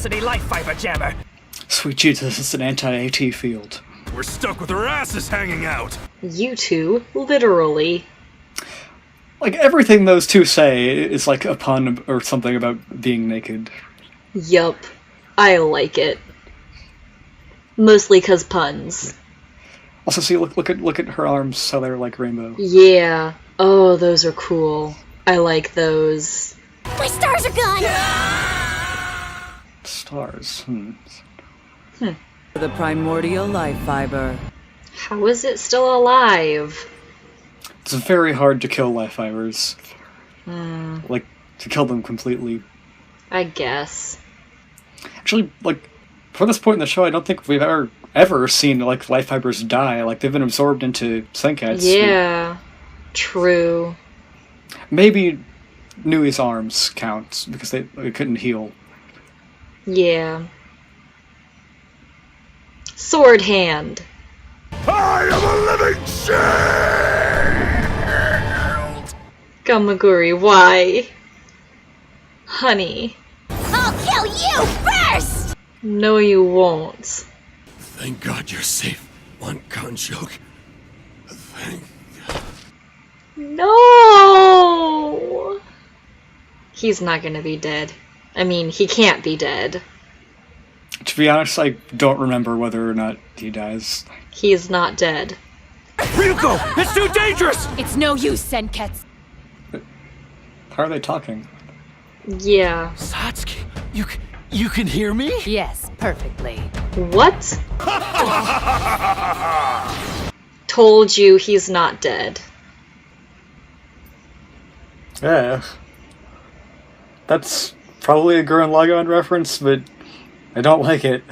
high-velocity life fiber jammer. Sweet Jesus, it's an anti-AT field. We're stuck with our asses hanging out. You two, literally. Like, everything those two say is like a pun or something about being naked. Yup. I like it. Mostly 'cause puns. Also, see, look at her arms, how they're like rainbow. Yeah. Oh, those are cool. I like those. My stars are gone! Stars. The primordial life fiber. How is it still alive? It's very hard to kill life fibers. Like, to kill them completely. I guess. Actually, like, for this point in the show, I don't think we've ever seen, like, life fibers die. Like, they've been absorbed into Senketsu. Yeah. True. Maybe Nui's arms count, because they couldn't heal. Yeah. Sword hand. I am a living shield! Gamaguri, why? Honey. I'll kill you first! No, you won't. Thank God you're safe, one Kanchoke. Thank No! He's not gonna be dead. I mean, he can't be dead. To be honest, I don't remember whether or not he dies. He's not dead. Ryuko! It's too dangerous! It's no use, Senketsu. How are they talking? Yeah. Satsuki, you can hear me? Yes, perfectly. What? Told you he's not dead. Yeah. That's probably a Gurren Lagann reference, but I don't like it.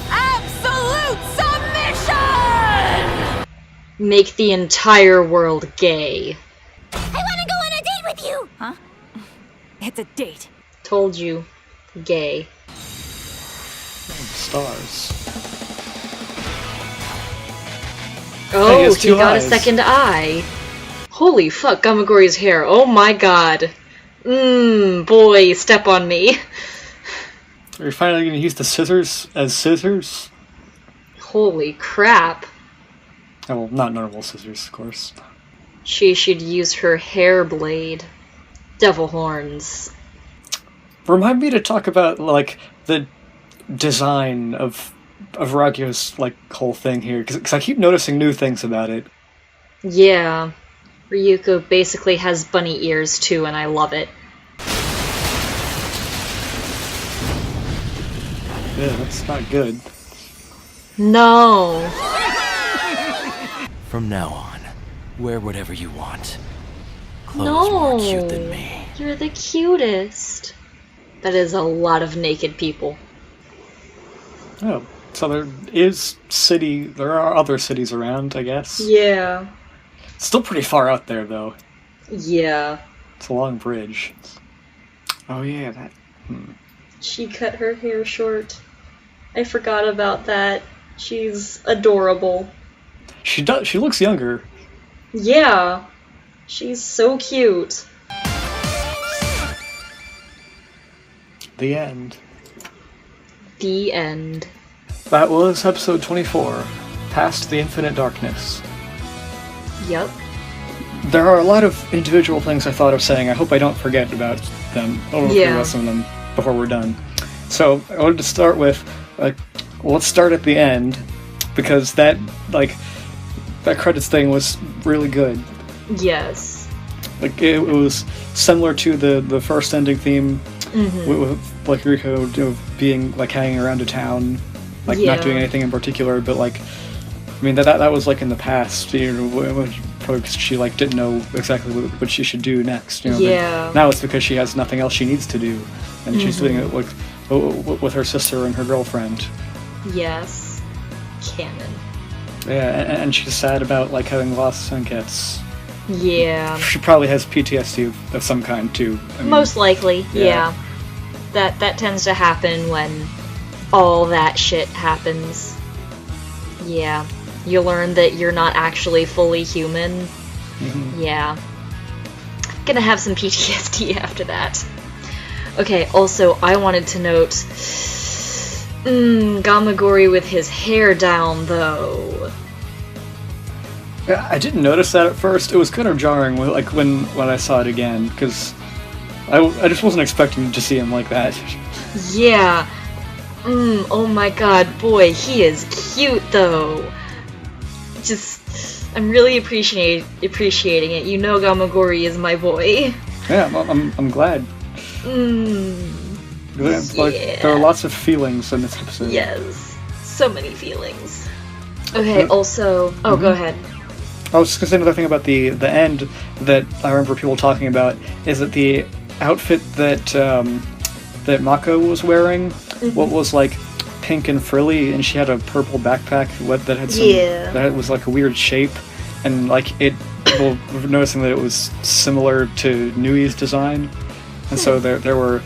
Absolute submission! Make the entire world gay. I wanna go on a date with you! Huh? It's a date. Told you. Gay. Stars. Oh, Hey, he has he two got eyes. a second eye. Holy fuck, Gamagori's hair. Oh my god. Boy, step on me. Are you finally going to use the scissors as scissors? Holy crap. Oh, well, not normal scissors, of course. She should use her hair blade. Devil horns. Remind me to talk about, like, the design of Ragyo's, like, whole thing here, because I keep noticing new things about it. Yeah. Ryuko basically has bunny ears too, and I love it. Yeah, that's not good. No. From now on, wear whatever you want. Clothes more cute than me. You're the cutest. That is a lot of naked people. Oh, so there are other cities around, I guess. Yeah. Still pretty far out there, though. Yeah. It's a long bridge. Oh yeah, that... She cut her hair short. I forgot about that. She's adorable. She looks younger. Yeah. She's so cute. The end. The end. That was episode 24, Past the Infinite Darkness. Yep. There are a lot of individual things I thought of saying. I hope I don't forget about them. I'll go through the rest of them before we're done. So, I wanted to start with, let's start at the end, because that credits thing was really good. Yes. Like, it was similar to the first ending theme, with like, Riko being, like, hanging around a town, like, not doing anything in particular, but, like, I mean, that was, like, in the past, when she, like, didn't know exactly what she should do next, But now it's because she has nothing else she needs to do, and she's doing it, like, with her sister and her girlfriend. Yes. Canon. Yeah, and she's sad about, like, having lost Senketsu. Yeah. She probably has PTSD of some kind, too. I mean, Most likely, yeah. That tends to happen when all that shit happens. Yeah. You learn that you're not actually fully human. Yeah. Gonna have some PTSD after that. Okay, also, I wanted to note... Gamagori with his hair down, though. Yeah, I didn't notice that at first. It was kind of jarring, like when I saw it again, because I just wasn't expecting to see him like that. Yeah. Oh my god, boy, he is cute, though. I'm really appreciating it. You know Gamagori is my boy. Yeah, I'm glad. Like, there are lots of feelings in this episode. Yes, so many feelings. Okay, also... Oh, go ahead. I was just going to say another thing about the end that I remember people talking about, is that the outfit that Mako was wearing, what was like pink and frilly, and she had a purple backpack that had some that was like a weird shape, and like people were noticing that it was similar to Nui's design, and so there were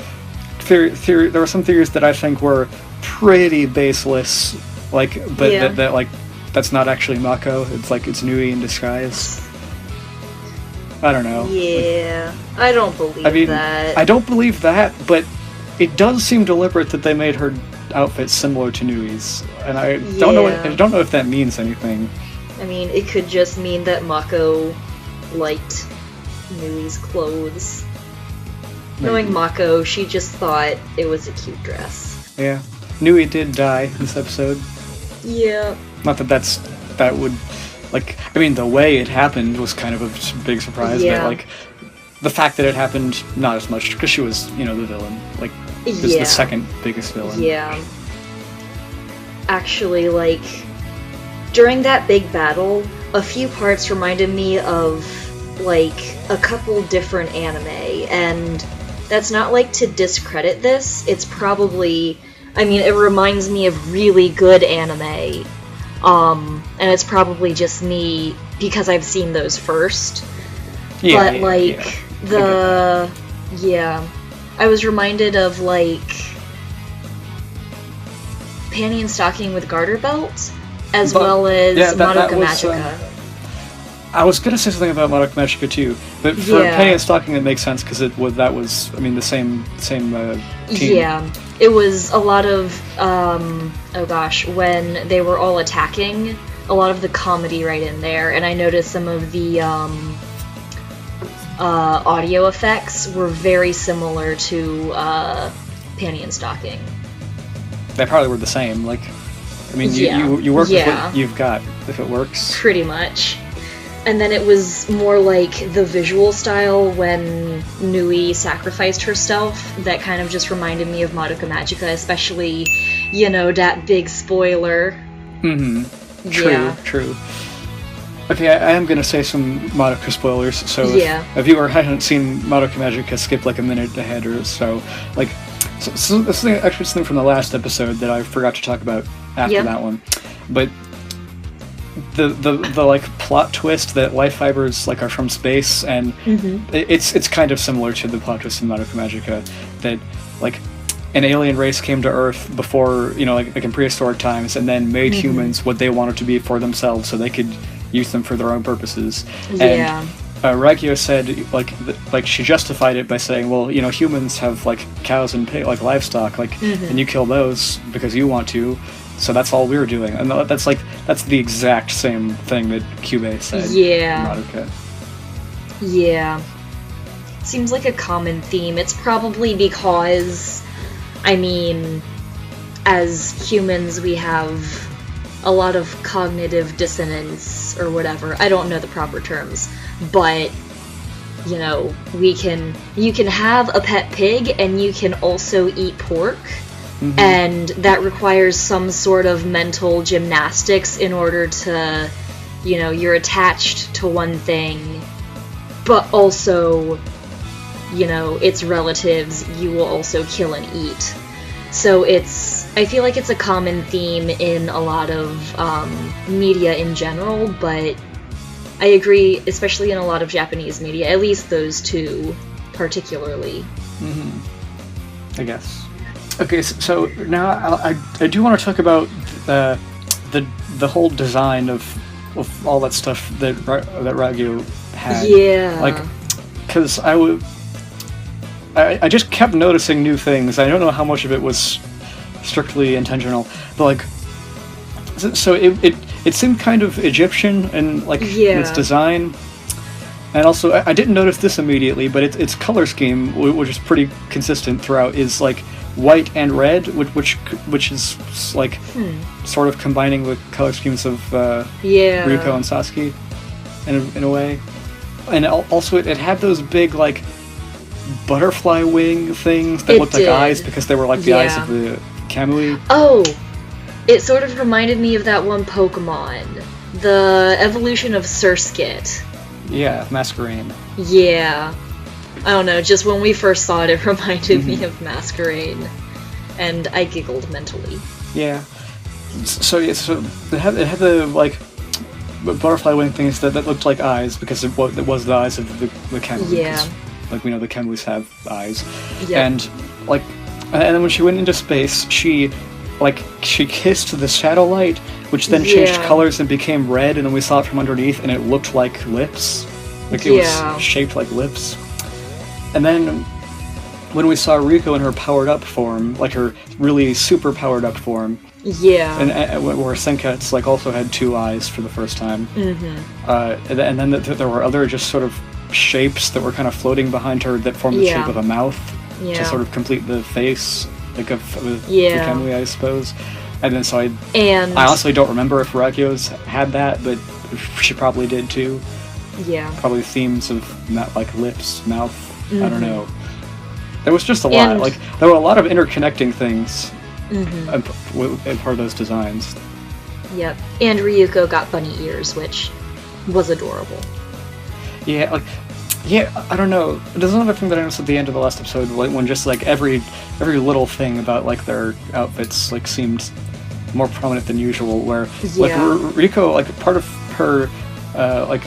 there were some theories that I think were pretty baseless, like, but that like that's not actually Mako. It's like it's Nui in disguise. I don't know. Yeah, I don't believe that. I don't believe that, but it does seem deliberate that they made her outfit similar to Nui's, and I don't know. I don't know if that means anything. I mean, it could just mean that Mako liked Nui's clothes. Maybe. Knowing Mako, she just thought it was a cute dress. Yeah, Nui did die this episode. Yeah. Not that would, like, I mean, the way it happened was kind of a big surprise, but like the fact that it happened, not as much, because she was, the villain. Like, was the second biggest villain. Yeah. Actually, like, during that big battle, a few parts reminded me of, like, a couple different anime, and that's not, like, to discredit this. It's probably, I mean, it reminds me of really good anime, and it's probably just me, because I've seen those first. But, like, I was reminded of, like, Panty and Stocking with Garter Belt, as well as Madoka Magica. I was gonna say something about Madoka Magica too, but for Panty and Stocking it makes sense because that was the same team. Yeah, it was a lot of when they were all attacking, a lot of the comedy right in there, and I noticed some of the audio effects were very similar to Panty and Stocking. They probably were the same. Like, I mean, you work with what you've got if it works. Pretty much. And then it was more like the visual style when Nui sacrificed herself that kind of just reminded me of Madoka Magica, especially, that big spoiler. True. Okay, I am going to say some Madoka spoilers, so if a viewer hasn't seen Madoka Magica, skip like a minute ahead or so. Like, so this is actually something from the last episode that I forgot to talk about after that one. But the like plot twist that life fibers like are from space, and it's kind of similar to the plot twist in Madoka Magica, that like an alien race came to Earth before, like in prehistoric times, and then made humans what they wanted to be for themselves, so they could use them for their own purposes. And Raikyo said like she justified it by saying, well, humans have like cows and like livestock, like, and you kill those because you want to. So that's all we're doing, and that's the exact same thing that Kyubey said. Yeah. In Madoka. Yeah. Seems like a common theme. It's probably because, I mean, as humans we have a lot of cognitive dissonance or whatever. I don't know the proper terms, but you can have a pet pig and you can also eat pork. And that requires some sort of mental gymnastics in order to, you're attached to one thing, but also, its relatives you will also kill and eat. So I feel like it's a common theme in a lot of media in general, but I agree, especially in a lot of Japanese media, at least those two particularly. I guess. Okay, so now I do want to talk about the whole design of all that stuff that Raikyo had. Yeah. Like, because I just kept noticing new things. I don't know how much of it was strictly intentional, but like, so it seemed kind of Egyptian and like in its design. And also, I didn't notice this immediately, but its color scheme, which is pretty consistent throughout, is like white and red, which is like sort of combining the color schemes of Ryuko and Sasuke in a way. And also, it had those big like butterfly wing things that looked like eyes because they were like the eyes of the Kamui. Oh, it sort of reminded me of that one Pokemon, the evolution of Surskit. Yeah, Masquerain. Yeah. I don't know, just when we first saw it, it reminded me of Masquerain. And I giggled mentally. Yeah. So it had the, like, butterfly wing things that looked like eyes, because it was the eyes of the Kamui. Yeah. Like, we know the Kamuis have eyes. Yeah. And, like, and then when she went into space, she kissed the shadow light, which then changed colors and became red, and then we saw it from underneath, and it looked like lips. Like, it was shaped like lips. And then, when we saw Riko in her powered-up form, like her really super powered-up form, and where Senketsu, like, also had two eyes for the first time, and then there were other just sort of shapes that were kind of floating behind her that formed the shape of a mouth to sort of complete the face, like, of the Kamui, I suppose. And then so I honestly don't remember if Ragyo's had that, but she probably did too. Yeah. Probably themes of like lips, mouth. I don't know. There was just a lot. Like there were a lot of interconnecting things in part of those designs. Yep. And Ryuko got bunny ears, which was adorable. Yeah, like. Yeah, I don't know. There's another thing that I noticed at the end of the last episode, like, when just like every little thing about like their outfits like seemed more prominent than usual. Where like Riko, like part of her like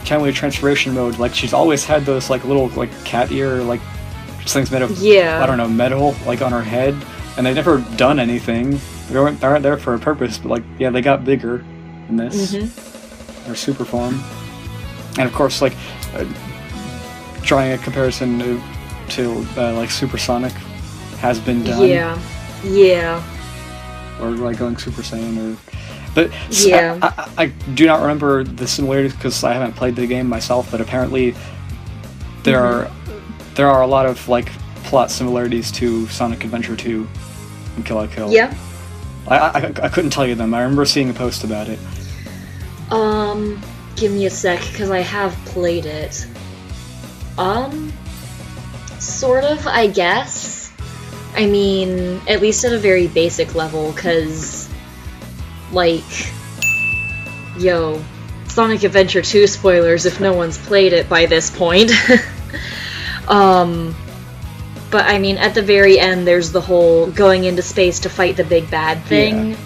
Kamui transformation mode, like she's always had those like little like cat ear like things made of I don't know, metal like on her head, and they've never done anything. They aren't there for a purpose, but like they got bigger in this. Their super form, and of course like. Drawing a comparison to like Supersonic has been done. Yeah. Or like going Super Saiyan, but I do not remember the similarities because I haven't played the game myself. But apparently, there are a lot of like plot similarities to Sonic Adventure 2 and Kill la Kill. Yeah. I couldn't tell you them. I remember seeing a post about it. Give me a sec because I have played it. Sort of, I guess. I mean, at least at a very basic level, because, like, Sonic Adventure 2 spoilers if no one's played it by this point. But I mean, at the very end, there's the whole going into space to fight the big bad thing.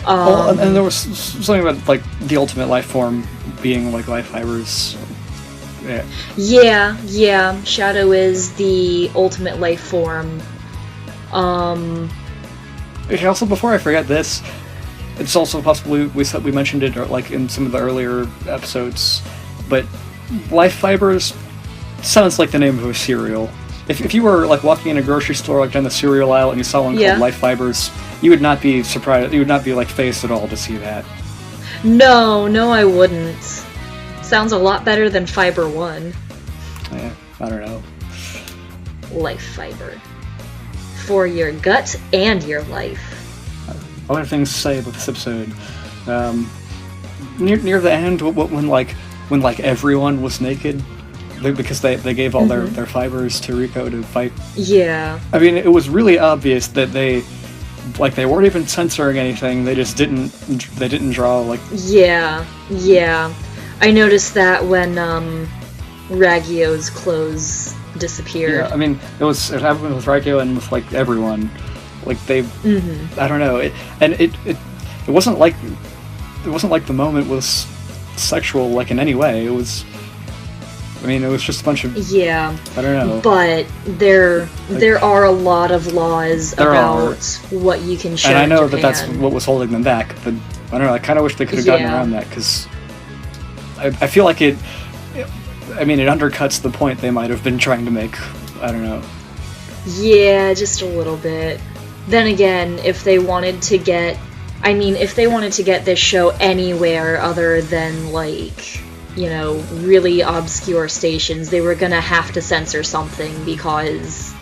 Well, and there was something about, like, the ultimate life form being, like, life fibers. Yeah. Shadow is the ultimate life form. Okay, also, before I forget this, it's also possible we mentioned it like in some of the earlier episodes, but life fibers sounds like the name of a cereal. If you were like walking in a grocery store like down the cereal aisle and you saw one called Life Fibers, you would not be surprised. You would not be like phased at all to see that. No, I wouldn't. Sounds a lot better than Fiber 1. Yeah, I don't know. Life Fiber. For your gut and your life. Other things to say about this episode. Near the end, when everyone was naked, because they gave all their fibers to Riko to fight. Yeah. I mean, it was really obvious that they weren't even censoring anything. They just didn't draw like. Yeah. I noticed that when Ragyo's clothes disappeared. Yeah, I mean, it happened with Ragyo and with like everyone. Like they, I don't know. It wasn't like the moment was sexual like in any way. It was. I mean, it was just a bunch of. Yeah. I don't know. But there are a lot of laws about what you can show. And I know in Japan. that's what was holding them back. But I don't know. I kind of wish they could have gotten around that because I feel like it. I mean, it undercuts the point they might have been trying to make. I don't know. Yeah, just a little bit. Then again, if they wanted to get this show anywhere other than, like, you know, really obscure stations, they were gonna have to censor something because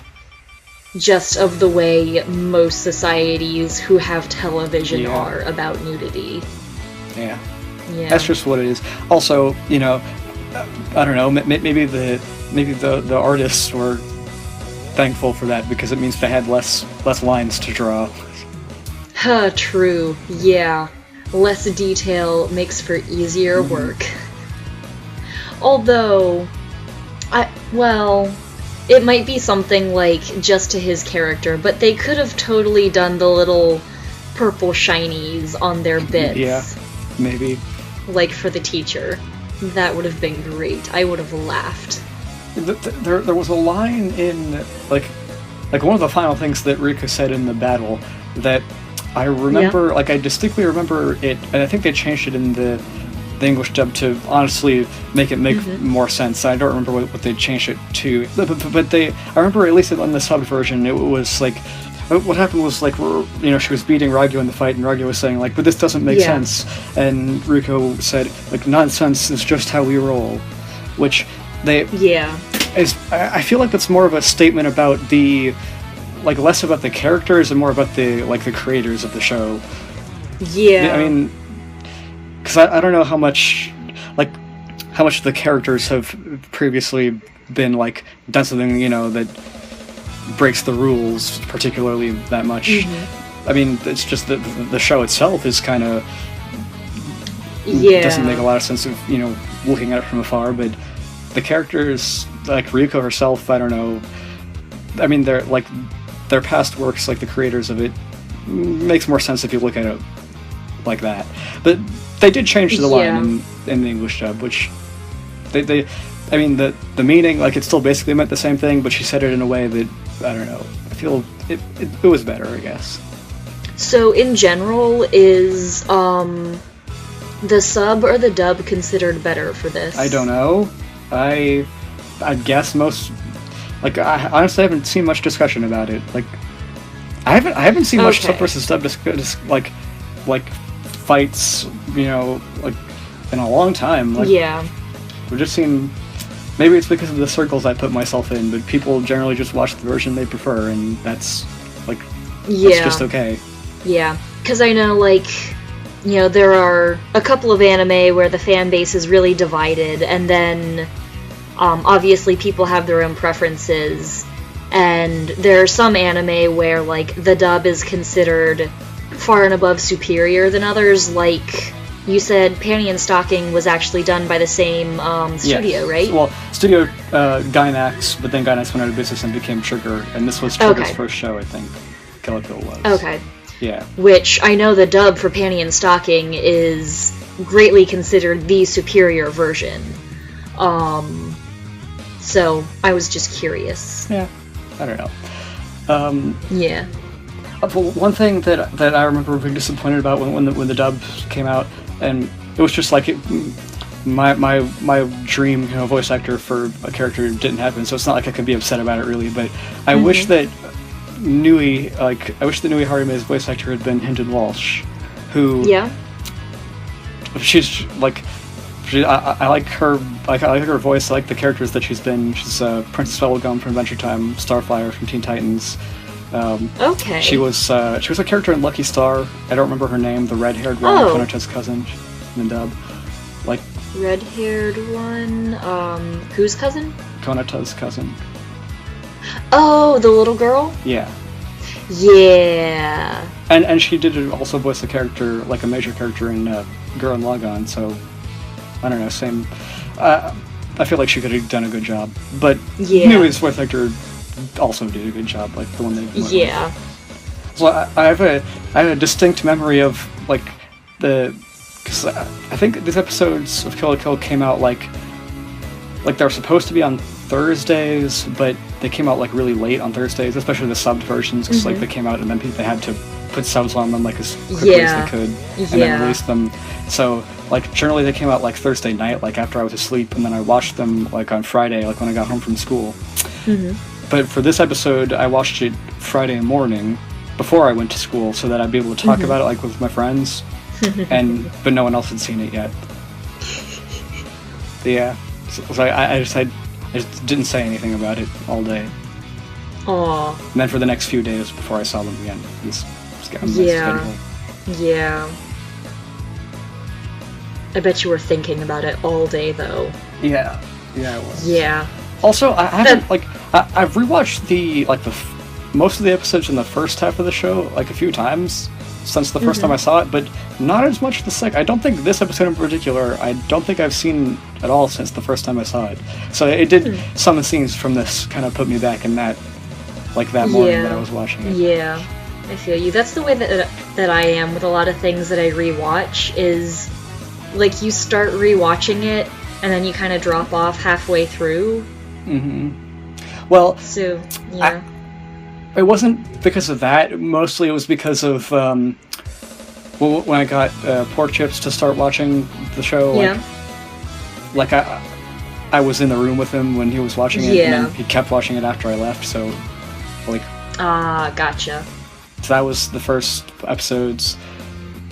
just of the way most societies who have television are about nudity. Yeah. Yeah. That's just what it is. Also, you know, I don't know, maybe the artists were thankful for that because it means they had less lines to draw. Huh, true. Yeah. Less detail makes for easier work. Although, it might be something like just to his character, but they could have totally done the little purple shinies on their bits. Yeah, maybe. Like for the teacher. That would have been great. I would have laughed. There was a line in, like one of the final things that Rika said in the battle that I remember, like I distinctly remember it, and I think they changed it in the English dub to honestly make more sense. I don't remember what they changed it to, but I remember at least on the subbed version, it was like, what happened was like, you know, she was beating Ragyu in the fight, and Ragyu was saying like, but this doesn't make sense, and Riko said like, nonsense is just how we roll, which I feel like that's more of a statement about the, like, less about the characters and more about the creators of the show. Yeah. I mean, because I don't know how much the characters have previously been like done something, you know, that breaks the rules particularly that much. I mean, it's just that the show itself is kind of doesn't make a lot of sense of, you know, looking at it from afar, but the characters, like Ryuko herself, I don't know, I mean, their past works, like the creators of it, makes more sense if you look at it like that. But they did change the line in the English dub, which I mean, the meaning, like, it still basically meant the same thing, but she said it in a way that, I don't know, I feel it was better, I guess. So in general, is the sub or the dub considered better for this? I don't know. I guess most, like, I honestly haven't seen much discussion about it. Like, I haven't seen much sub versus dub like fights, you know, like, in a long time. Like, we've just seen, maybe it's because of the circles I put myself in, but people generally just watch the version they prefer, and that's, like, that's just okay. Yeah, because I know, like, you know, there are a couple of anime where the fan base is really divided, and then obviously people have their own preferences, and there are some anime where, like, the dub is considered far and above superior than others. Like, you said Panty and Stocking was actually done by the same studio, right? Well, studio Gainax, but then Gainax went out of business and became Trigger, and this was Trigger's first show, I think. KLK was. Okay. Yeah. Which I know the dub for Panty and Stocking is greatly considered the superior version. So I was just curious. Yeah. I don't know. Yeah. One thing that I remember being disappointed about when the dub came out, and it was just like my dream, you know, voice actor for a character didn't happen, so it's not like I could be upset about it really. But I wish that Nui Harime's voice actor had been Hinton Walsh, who she's like. I like her. I like her voice. I like the characters that she's been. She's Princess Bubblegum from Adventure Time, Starfire from Teen Titans. She was a character in Lucky Star. I don't remember her name. The red-haired one, Konata's cousin, in the dub. Like, red-haired one. Whose cousin? Konata's cousin. Oh, the little girl. Yeah. Yeah. And she did also voice a character, like a major character in Gurren Lagann. So I don't know. Same. I feel like she could have done a good job, but Nui's voice actor also did a good job, like the one they went with. So I have a distinct memory of like because I think these episodes of Kill la Kill came out like they were supposed to be on Thursdays, but they came out like really late on Thursdays, especially the subbed versions, because like they came out and then they had to put subs on them like as quickly as they could and then release them. So like generally they came out like Thursday night, like after I was asleep, and then I watched them like on Friday, like when I got home from school. but for this episode, I watched it Friday morning before I went to school, so that I'd be able to talk about it like with my friends, but no one else had seen it yet. Yeah, so I just didn't say anything about it all day. Aww. And then for the next few days before I saw them again, just got on my schedule. Yeah. I bet you were thinking about it all day, though. Yeah, I was. Yeah. Also, I haven't I've rewatched most of the episodes in the first half of the show like a few times since the first time I saw it, but not as much the second. I don't think this episode in particular, I don't think I've seen at all since the first time I saw it. So it did, some scenes from this kind of put me back in that, like that morning that I was watching it. Yeah, I feel you. That's the way that I am with a lot of things that I rewatch, is like you start rewatching it and then you kind of drop off halfway through. Well, so, yeah. It wasn't because of that. Mostly it was because of when I got Pork Chips to start watching the show. Like I was in the room with him when he was watching it, and then he kept watching it after I left. So, like. Ah, gotcha. So that was the first episodes,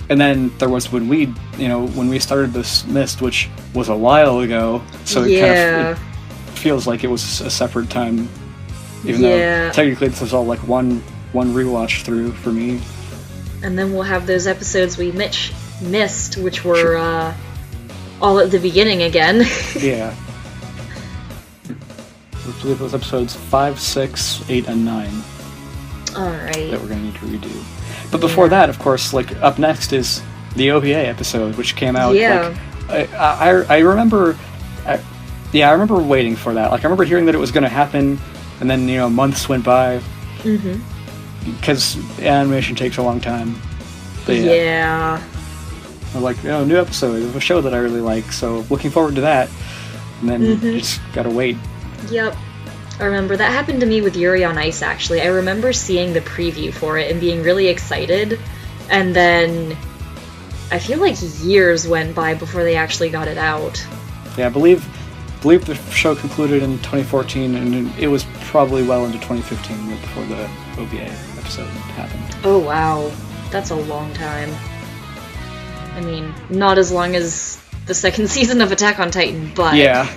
and then there was when we started this Mist, which was a while ago. So it feels like it was a separate time. Even though technically this is all like one rewatch through for me. And then we'll have those episodes we missed, which were all at the beginning again. Yeah. I believe those episodes 5, 6, 8, and 9. Alright. That we're going to need to redo. But before that, of course, like up next is the OVA episode, which came out. Yeah. I remember. I remember waiting for that. Like I remember hearing that it was going to happen. And then, months went by. Because animation takes a long time. But I'm like, new episode of a show that I really like, so looking forward to that. And then you just gotta wait. Yep. I remember that happened to me with Yuri on Ice, actually. I remember seeing the preview for it and being really excited. And then I feel like years went by before they actually got it out. Yeah, I believe the show concluded in 2014, and it was probably well into 2015 before the OVA episode happened. Oh wow, that's a long time. I mean, not as long as the second season of Attack on Titan, but... Yeah.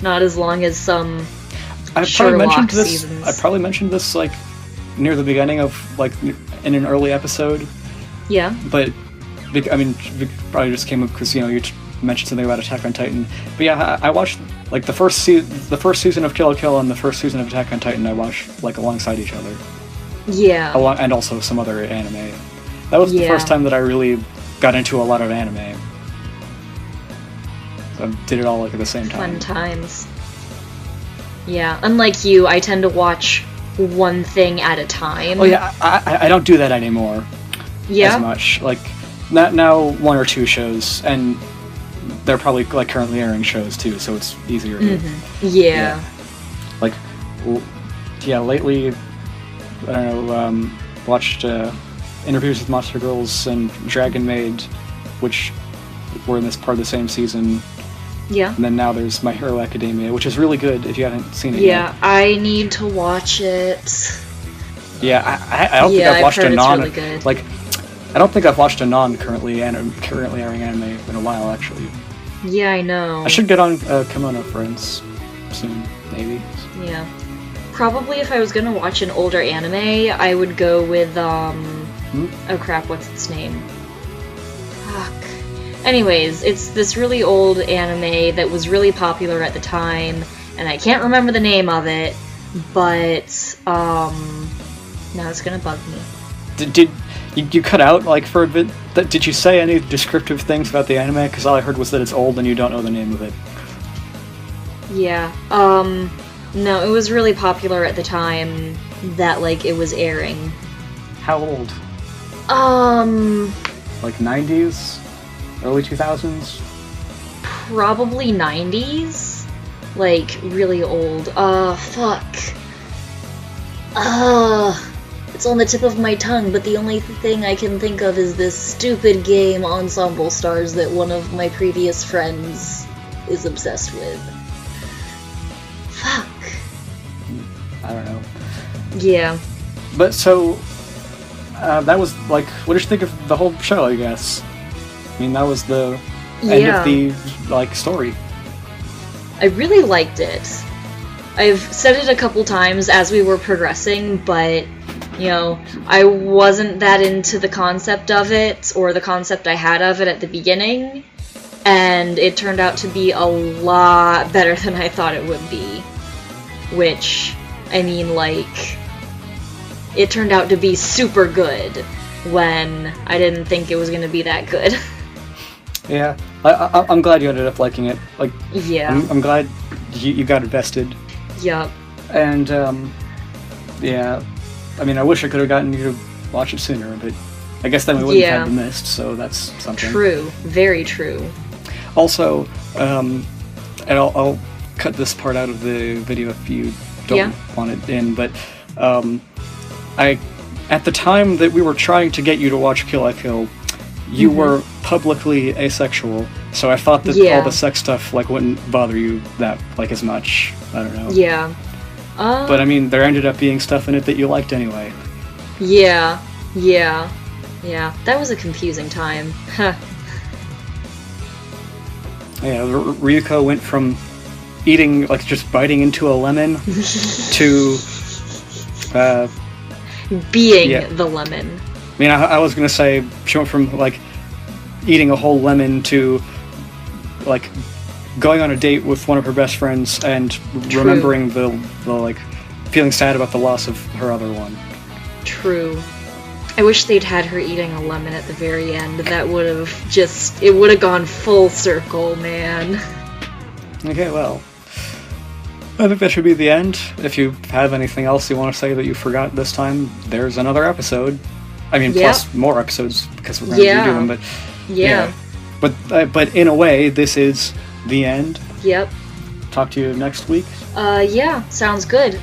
Not as long as some Sherlock seasons. I probably mentioned this, like, near the beginning of, like, in an early episode. Yeah. But... I mean, probably just came up because, you mentioned something about Attack on Titan. But yeah, I watched, like, the first season of KLK and the first season of Attack on Titan, I watched, like, alongside each other. Yeah. And also some other anime. That was the first time that I really got into a lot of anime. So I did it all, like, at the same time. Fun times. Yeah, unlike you, I tend to watch one thing at a time. Oh yeah, I don't do that anymore. Yeah? As much. Like, now 1 or 2 shows, and they're probably like currently airing shows too, so it's easier to like lately I don't know, watched Interviews with Monster Girls and Dragon Maid, which were in this part of the same season. Yeah. And then now there's My Hero Academia, which is really good if you haven't seen it yet. Yeah, I need to watch it. Yeah, I don't think I've watched a really like I don't think I've watched a currently airing anime in a while, actually. Yeah, I know. I should get on Kimono Friends soon, maybe. Yeah. Probably if I was gonna watch an older anime, I would go with, oh crap, what's its name? Fuck. Anyways, it's this really old anime that was really popular at the time, and I can't remember the name of it, but, now it's gonna bug me. Did you cut out, like, for a bit? Did you say any descriptive things about the anime? Because all I heard was that it's old and you don't know the name of it. Yeah, no, it was really popular at the time that, like, it was airing. How old? Like 90s? Early 2000s? Probably 90s? Like, really old. Fuck. It's on the tip of my tongue, but the only thing I can think of is this stupid game, Ensemble Stars, that one of my previous friends is obsessed with. I don't know. Yeah. But so, that was, like, what did you think of the whole show, I guess? I mean, that was the end of the, like, story. I really liked it. I've said it a couple times as we were progressing, but, you know, I wasn't that into the concept of it, or the concept I had of it at the beginning, and it turned out to be a lot better than I thought it would be. Which, I mean, like, it turned out to be super good when I didn't think it was going to be that good. Yeah, I'm glad you ended up liking it. Like, Yeah. I'm glad you got invested. Yup. And, yeah, I mean, I wish I could have gotten you to watch it sooner, but I guess then we wouldn't have had The Mist, so that's something. True. Very true. Also, and I'll cut this part out of the video if you don't want it in, but, at the time that we were trying to get you to watch Kill I Kill, you were publicly asexual, so I thought that all the sex stuff, like, wouldn't bother you that, like, as much. I don't know. Yeah. But, I mean, there ended up being stuff in it that you liked anyway. Yeah. Yeah. Yeah. That was a confusing time. Huh. Yeah, Ryuko went from eating, like, just biting into a lemon to, being the lemon. I mean, I was gonna say she went from, like, eating a whole lemon to, like, going on a date with one of her best friends and remembering the like, feeling sad about the loss of her other one. True. I wish they'd had her eating a lemon at the very end. That would have just... It would have gone full circle, man. Okay, well, I think that should be the end. If you have anything else you want to say that you forgot this time, there's another episode. I mean, plus more episodes, because we're going to redo them, but... Yeah. But in a way, this is the end. Yep. Talk to you next week. Yeah, sounds good.